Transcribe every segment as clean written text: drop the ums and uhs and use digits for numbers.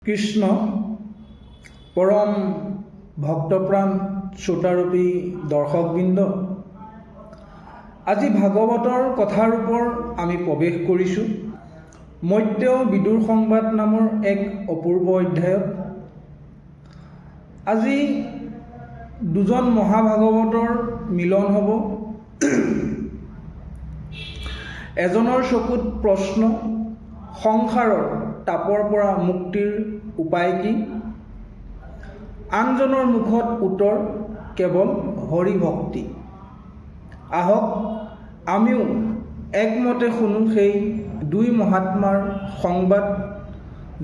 কৃষ্ণ পৰম ভক্তপ্ৰাণ শ্ৰোতাৰূপী দৰ্শকবৃন্দ, আজি ভাগৱতৰ কথাৰূপৰ আমি প্ৰৱেশ কৰিছোঁ। মৈত্ৰেয় বিদুৰ সংবাদ নামৰ এক অপূৰ্ব অধ্যায়ত আজি দুজন মহাভাগৱতৰ মিলন হ'ব। এজনৰ চকুত প্ৰশ্ন, সংসাৰৰ তাপৰ পৰা মুক্তিৰ উপায় কি? আনজনৰ মুখত উত্তৰ, কেৱল হৰি ভক্তি। আহক আমিও একমতে শুনো সেই দুই মহাত্মাৰ সংবাদ,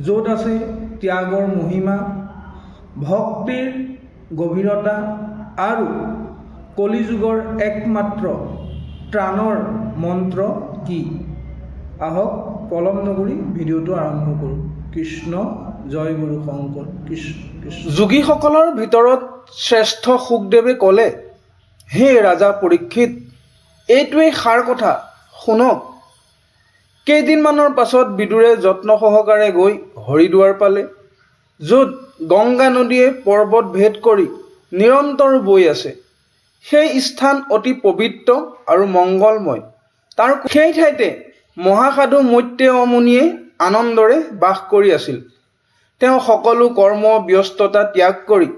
য'ত আছে ত্যাগৰ মহিমা, ভক্তিৰ গভীৰতা আৰু কলিযুগৰ একমাত্ৰ ত্ৰাণৰ মন্ত্ৰ কি। আহক পলম নকৰি ভিডিঅ'টো আৰম্ভ কৰোঁ। কৃষ্ণ জয় গুৰু শংকৰ। কৃষ্ণ। যোগীসকলৰ ভিতৰত শ্ৰেষ্ঠ সুখদেৱে ক'লে, হে ৰাজা পৰীক্ষিত, এইটোৱেই সাৰ কথা, শুনক। কেইদিনমানৰ পাছত বিদুৰে যত্ন সহকাৰে গৈ হৰিদ্বাৰ পালে, য'ত গংগা নদীয়ে পৰ্বত ভেদ কৰি নিৰন্তৰ বৈ আছে। সেই স্থান অতি পবিত্ৰ আৰু মংগলময়। তাৰ সেই ঠাইতে মহাসাধু মৈত্ৰেয় মুনিয়ে আনন্দৰে বাস কৰি আছিল। তেওঁ সকলো কৰ্ম ব্যস্ততা ত্যাগ কৰি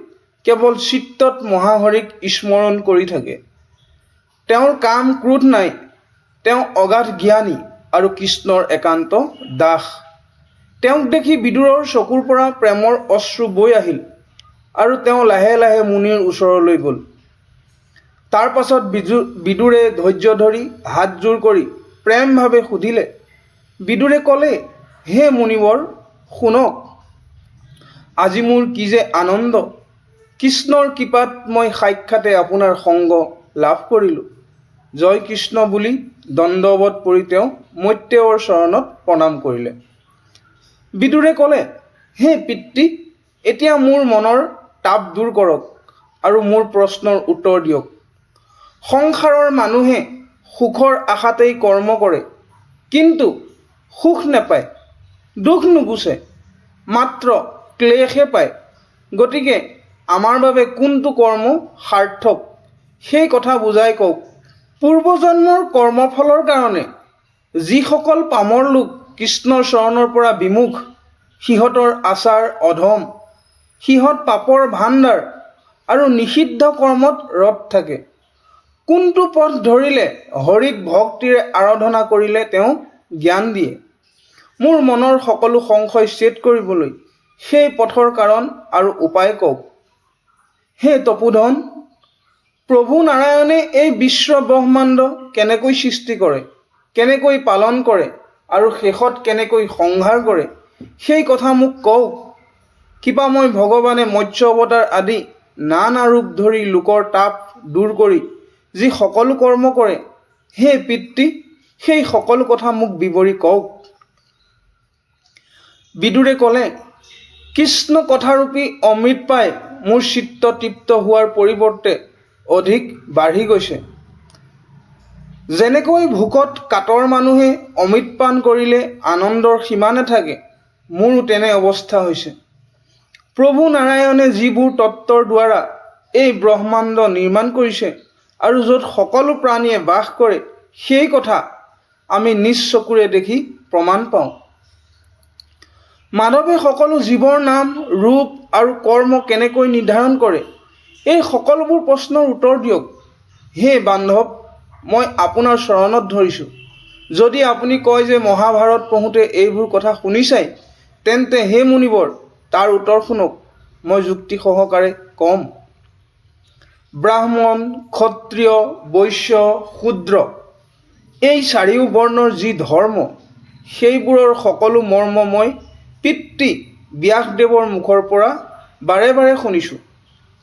কেৱল চিত্তত মহাহৰিক স্মৰণ কৰি থাকে। তেওঁৰ কাম ক্ৰোধ নাই। তেওঁ অগাধ জ্ঞানী আৰু কৃষ্ণৰ একান্ত দাস। তেওঁক দেখি বিদুৰৰ চকুৰ পৰা প্ৰেমৰ অশ্ৰু বৈ আহিল আৰু তেওঁ লাহে লাহে মুনিৰ ওচৰলৈ গ'ল। তাৰ পাছত বিদুৰে ধৈৰ্য ধৰি হাতযোৰ কৰি প্ৰেমভাৱে সুধিলে। বিদুৰে ক'লে, হে মুনিবৰ, শুনক। আজি মোৰ কি যে আনন্দ। কৃষ্ণৰ কৃপাত মই সাক্ষাতে আপোনাৰ সংগ লাভ কৰিলোঁ। জয় কৃষ্ণ বুলি দণ্ডৱত পৰি তেওঁ মৈত্ৰেয়ৰ চৰণত প্ৰণাম কৰিলে। বিদুৰে ক'লে, হে পিতৃ, এতিয়া মোৰ মনৰ তাপ দূৰ কৰক আৰু মোৰ প্ৰশ্নৰ উত্তৰ দিয়ক। সংসাৰৰ মানুহে সুখৰ আশাতেই কৰ্ম কৰে, কিন্তু সুখ নাপায়, দুখ নুগুচে, মাত্ৰ ক্লেশহে পায়। গতিকে আমাৰ বাবে কোনটো কৰ্ম সাৰ্থক, সেই কথা বুজাই কওক। পূৰ্বজন্মৰ কৰ্মফলৰ কাৰণে যিসকল পামৰ লোক কৃষ্ণৰ চৰণৰ পৰা বিমুখ, সিহঁতৰ আচাৰ অধম। সিহঁত পাপৰ ভাণ্ডাৰ আৰু নিষিদ্ধ কৰ্মত ৰত থাকে। কোনটো পথ ধৰিলে হৰিক ভক্তিৰে আৰাধনা কৰিলে তেওঁ জ্ঞান দিয়ে। মোৰ মনৰ সকলো সংশয় ছেদ কৰিবলৈ সেই পথৰ কাৰণ আৰু উপায় কওক। হে তপোধন, প্ৰভু নাৰায়ণে এই বিশ্ব ব্ৰহ্মাণ্ড কেনেকৈ সৃষ্টি কৰে, কেনেকৈ পালন কৰে আৰু শেষত কেনেকৈ সংহাৰ কৰে, সেই কথা মোক কওক। কিবা মই ভগৱানে মৎস্য অৱতাৰ আদি নানা ৰূপ ধৰি লোকৰ তাপ দূৰ কৰি যি সকলো কৰ্ম কৰে, হে পিতৃ, সেই সকলো কথা মোক বিৱৰি কওক। বিদুৰে ক'লে, কৃষ্ণ কথাৰূপী অমৃত পাই মোৰ চিত্ত তৃপ্ত হোৱাৰ পৰিৱৰ্তে অধিক বাঢ়ি গৈছে। যেনেকৈ ভোকত কাতৰ মানুহে অমৃত পান কৰিলে আনন্দৰ সীমা নাথাকে, মোৰো তেনে অৱস্থা হৈছে। প্ৰভু নাৰায়ণে যিবোৰ তত্ত্বৰ দ্বাৰা এই ব্ৰহ্মাণ্ড নিৰ্মাণ কৰিছে আৰু য'ত সকলো প্ৰাণীয়ে বাস কৰে, সেই কথা আমি নিজ চকুৰে দেখি প্ৰমাণ পাওঁ। মাধৱে সকলো জীৱৰ নাম, ৰূপ আৰু কৰ্ম কেনেকৈ নিৰ্ধাৰণ কৰে, এই সকলোবোৰ প্ৰশ্নৰ উত্তৰ দিয়ক। হে বান্ধৱ, মই আপোনাৰ চৰণত ধৰিছোঁ। যদি আপুনি কয় যে মহাভাৰত পঢ়োঁতে এইবোৰ কথা শুনিছাই, তেন্তে হে মুনিবৰ, তাৰ উত্তৰ শুনক, মই যুক্তি সহকাৰে ক'ম। ব্ৰাহ্মণ, ক্ষত্ৰিয়, বৈশ্য, শূদ্ৰ, এই চাৰিও বৰ্ণৰ যি ধৰ্ম, সেইবোৰৰ সকলো মৰ্ম মই পিতৃ ব্যাসদেৱৰ মুখৰ পৰা বাৰে বাৰে শুনিছোঁ।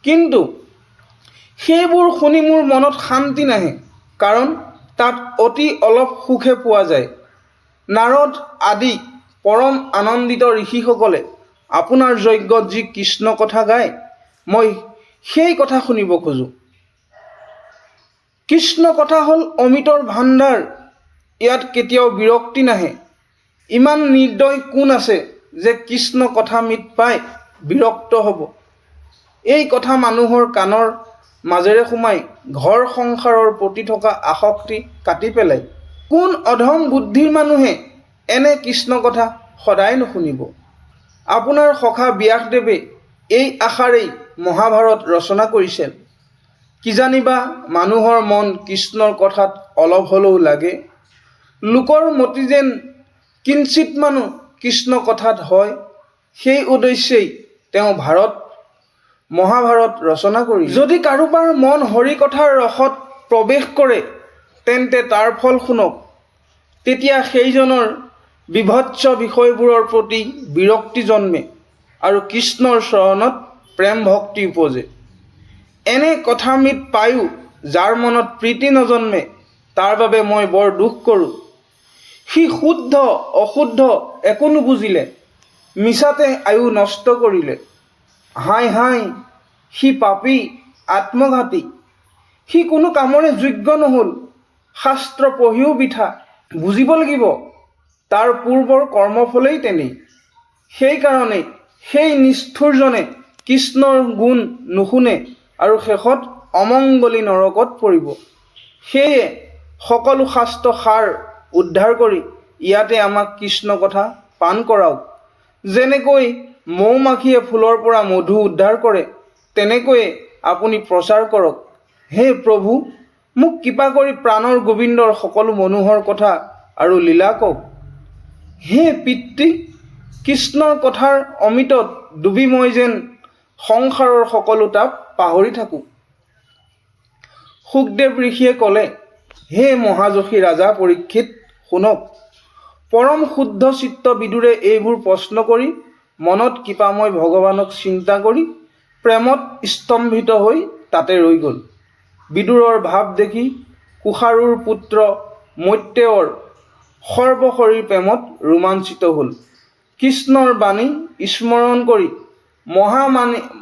কিন্তু সেইবোৰ শুনি মোৰ মনত শান্তি নাহে, কাৰণ তাত অতি অলপ সুখহে পোৱা যায়। নাৰদ আদি পৰম আনন্দিত ঋষিসকলে আপোনাৰ যজ্ঞত যি কৃষ্ণ কথা গায়, মই সেই কথা শুনিব খোজোঁ। কৃষ্ণ কথা হ'ল অমৃতৰ ভাণ্ডাৰ। ইয়াত কেতিয়াও বিৰক্তি নাহে। ইমান নিৰ্দয় কোন আছে যে কৃষ্ণ কথামৃত পাই বিৰক্ত হ'ব। এই কথা মানুহৰ কাণৰ মাজেৰে সোমাই ঘৰ সংসাৰৰ প্ৰতি থকা আসক্তি কাটি পেলায়। কোন অধম বুদ্ধিৰ মানুহে এনে কৃষ্ণ কথা সদায় নুশুনিব। আপোনাৰ সখা ব্যাসদেৱে এই আশাৰেই মহাভাৰত ৰচনা কৰিছিল। কিজানিবা মানুহৰ মন কৃষ্ণৰ কথাত অলপ হ'লেও লাগে। লোকৰ মতি যেন কিঞ্চিত মানুহ কৃষ্ণ কথাত হয়, সেই উদ্দেশ্যেই তেওঁ মহাভাৰত ৰচনা কৰি। যদি কাৰোবাৰ মন হৰি কথাৰ ৰসত প্ৰৱেশ কৰে তেন্তে তাৰ ফল শুনক। তেতিয়া সেইজনৰ বিভৎস বিষয়বোৰৰ প্ৰতি বিৰক্তি জন্মে আৰু কৃষ্ণৰ চৰণত প্ৰেম ভক্তি উপজে। এনে কথামৃত পায়ো যাৰ মনত প্ৰীতি নজন্মে তাৰ বাবে মই বৰ দুখ কৰোঁ। সি শুদ্ধ অশুদ্ধ একো নুবুজিলে, মিছাতে আয়ু নষ্ট কৰিলে। হাই হাই, সি পাপী আত্মঘাতী। সি কোনো কামৰে যোগ্য নহ'ল, শাস্ত্ৰ পঢ়িও বৃথা। বুজিব লাগিব তাৰ পূৰ্বৰ কৰ্মফলেই তেনেই। সেইকাৰণেই সেই নিষ্ঠুৰজনে কৃষ্ণৰ গুণ নুশুনে আৰু শেষত অমংগলী নৰকত পৰিব। সেয়ে সকলো শাস্ত্ৰ সাৰ উদ্ধাৰ কৰি ইয়াতে আমাক কৃষ্ণ কথা পান কৰাওক। যেনেকৈ মৌ মাখিয়ে ফুলৰ পৰা মধু উদ্ধাৰ কৰে, তেনেকৈয়ে আপুনি প্ৰচাৰ কৰক। হে প্ৰভু, মোক কৃপা কৰি প্ৰাণৰ গোবিন্দৰ সকলো মনোহৰ কথা আৰু লীলা কওক। হে পিতৃ, কৃষ্ণৰ কথাৰ অমৃতত ডুবি মই যেন সংসাৰৰ সকলো তাপ পাহৰি থাকোঁ। শুকদেৱ ঋষিয়ে ক'লে, হে মহাযশী ৰাজা পৰীক্ষিত, শুনক। পৰম শুদ্ধ চিত্ত বিদুৰে এইবোৰ প্ৰশ্ন কৰি মনত কৃপাময় ভগৱানক চিন্তা কৰি প্ৰেমত স্তম্ভিত হৈ তাতে ৰৈ গ'ল। বিদুৰৰ ভাৱ দেখি কুশাৰুৰ পুত্ৰ মৈত্ৰেয়ৰ সৰ্বশৰীৰ প্ৰেমত ৰোমাঞ্চিত হ'ল। কৃষ্ণৰ বাণী স্মৰণ কৰি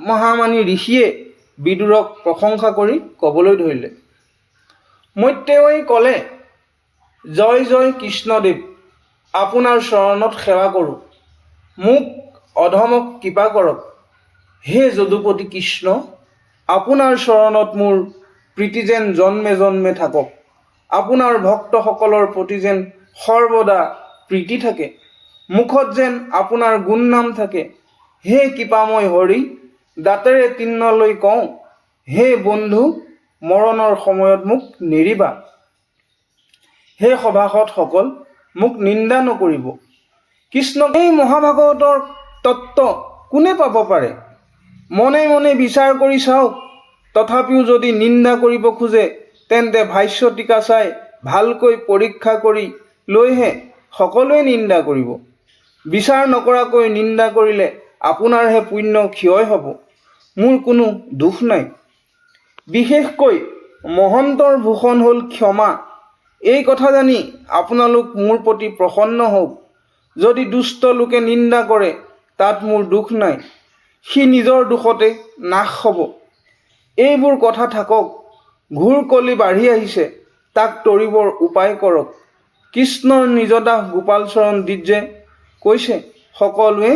মহামানী ঋষিয়ে বিদুৰক প্ৰশংসা কৰি ক'বলৈ ধৰিলে। মৈত্ৰেয়ই ক'লে, জয় জয় কৃষ্ণদেৱ, আপোনাৰ চৰণত সেৱা কৰোঁ। মোক অধমক কৃপা কৰক। হে যদুপতি কৃষ্ণ, আপোনাৰ চৰণত মোৰ প্ৰীতি যেন জন্মে জন্মে থাকক। আপোনাৰ ভক্তসকলৰ প্ৰতি যেন সৰ্বদা প্ৰীতি থাকে। মুখত যেন আপোনাৰ গুণ নাম থাকে। হে কৃপাময় হৰি, দাঁতেৰে তিন্ন লৈ কওঁ, হে বন্ধু, মৰণৰ সময়ত মোক নেৰিবা। হে সভাসদসকল, মোক নিন্দা নকৰিব। কৃষ্ণক এই মহাভাগৱতৰ তত্ত্ব কোনে পাব পাৰে? মনে মনে বিচাৰ কৰি চাওক। তথাপিও যদি নিন্দা কৰিব খোজে তেন্তে ভাষ্য টীকা চাই ভালকৈ পৰীক্ষা কৰি লৈহে সকলোৱে নিন্দা কৰিব। বিচাৰ নকৰাকৈ নিন্দা কৰিলে আপোনাৰহে পুণ্য ক্ষয় হ'ব। মোৰ কোনো দোষ নাই। বিশেষকৈ মহন্তৰ ভূষণ হ'ল ক্ষমা। এই কথা জানি আপোনালোক মোৰ প্ৰতি প্ৰসন্ন হওক। যদি দুষ্ট লোকে নিন্দা কৰে তাত মোৰ দুখ নাই, সি নিজৰ দোষতে নাশ হ'ব। এইবোৰ কথা থাকক, ঘোৰ কলি বাঢ়ি আহিছে, তাক তৰিবৰ উপায় কৰক। কৃষ্ণৰ নিজদাস গোপাল চৰণ দ্বিজে কৈছে, সকলোৱে